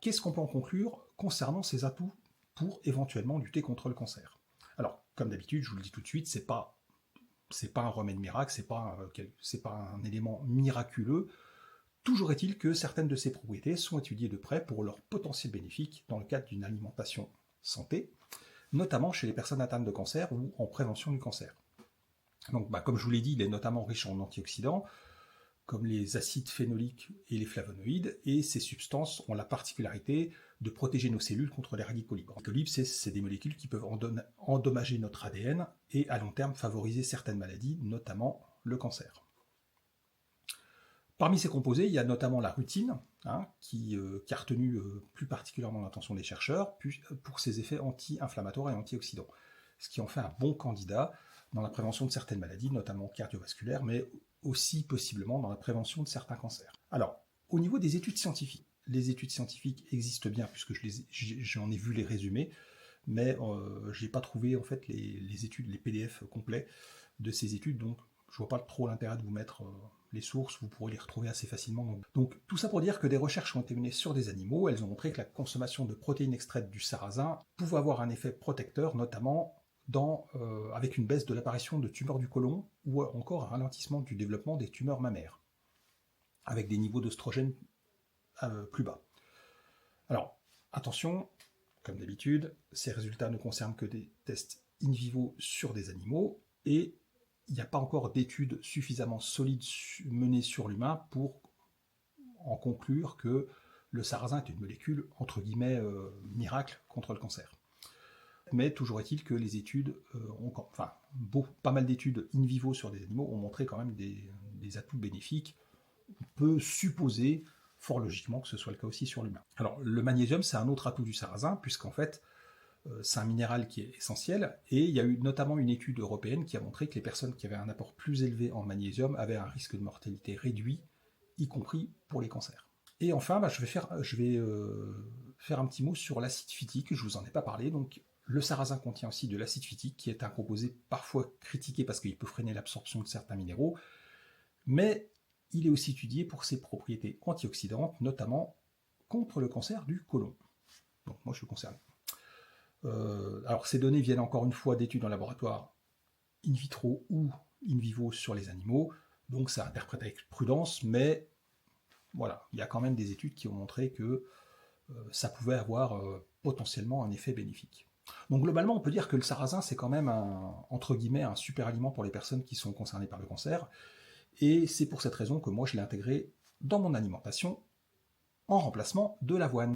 Qu'est-ce qu'on peut en conclure concernant ces atouts pour éventuellement lutter contre le cancer? Alors, comme d'habitude, je vous le dis tout de suite, c'est pas un remède miracle, c'est pas un élément miraculeux. Toujours est-il que certaines de ces propriétés sont étudiées de près pour leur potentiel bénéfique dans le cadre d'une alimentation santé, notamment chez les personnes atteintes de cancer ou en prévention du cancer. Donc, comme je vous l'ai dit, il est notamment riche en antioxydants, comme les acides phénoliques et les flavonoïdes, et ces substances ont la particularité de protéger nos cellules contre les radicaux libres. Les radicaux libres, c'est des molécules qui peuvent endommager notre ADN et à long terme favoriser certaines maladies, notamment le cancer. Parmi ces composés, il y a notamment la rutine, qui a retenu plus particulièrement l'attention des chercheurs pour ses effets anti-inflammatoires et antioxydants, ce qui en fait un bon candidat dans la prévention de certaines maladies, notamment cardiovasculaires, mais aussi possiblement dans la prévention de certains cancers. Alors, au niveau des études scientifiques, les études scientifiques existent bien puisque j'en ai vu les résumés, mais je n'ai pas trouvé en fait les études, les PDF complets de ces études, donc je ne vois pas trop l'intérêt de vous mettre les sources, vous pourrez les retrouver assez facilement. Donc tout ça pour dire que des recherches ont été menées sur des animaux, elles ont montré que la consommation de protéines extraites du sarrasin pouvait avoir un effet protecteur, notamment avec une baisse de l'apparition de tumeurs du côlon ou encore un ralentissement du développement des tumeurs mammaires, avec des niveaux d'œstrogènes plus bas. Alors, attention, comme d'habitude, ces résultats ne concernent que des tests in vivo sur des animaux, et il n'y a pas encore d'études suffisamment solides menées sur l'humain pour en conclure que le sarrasin est une molécule, entre guillemets, miracle contre le cancer. Mais toujours est-il que les études, pas mal d'études in vivo sur des animaux ont montré quand même des atouts bénéfiques. On peut supposer fort logiquement que ce soit le cas aussi sur l'humain. Alors le magnésium, c'est un autre atout du sarrasin, puisqu'en fait, c'est un minéral qui est essentiel, et il y a eu notamment une étude européenne qui a montré que les personnes qui avaient un apport plus élevé en magnésium avaient un risque de mortalité réduit, y compris pour les cancers. Et enfin, je vais faire un petit mot sur l'acide phytique, je vous en ai pas parlé. Donc le sarrasin contient aussi de l'acide phytique, qui est un composé parfois critiqué parce qu'il peut freiner l'absorption de certains minéraux, mais il est aussi étudié pour ses propriétés antioxydantes, notamment contre le cancer du côlon. Donc moi je suis concerné. Alors ces données viennent encore une fois d'études en laboratoire in vitro ou in vivo sur les animaux, donc ça interprète avec prudence, mais voilà, il y a quand même des études qui ont montré que ça pouvait avoir potentiellement un effet bénéfique. Donc globalement, on peut dire que le sarrasin, c'est quand même entre guillemets, un super aliment pour les personnes qui sont concernées par le cancer, et c'est pour cette raison que moi je l'ai intégré dans mon alimentation en remplacement de l'avoine.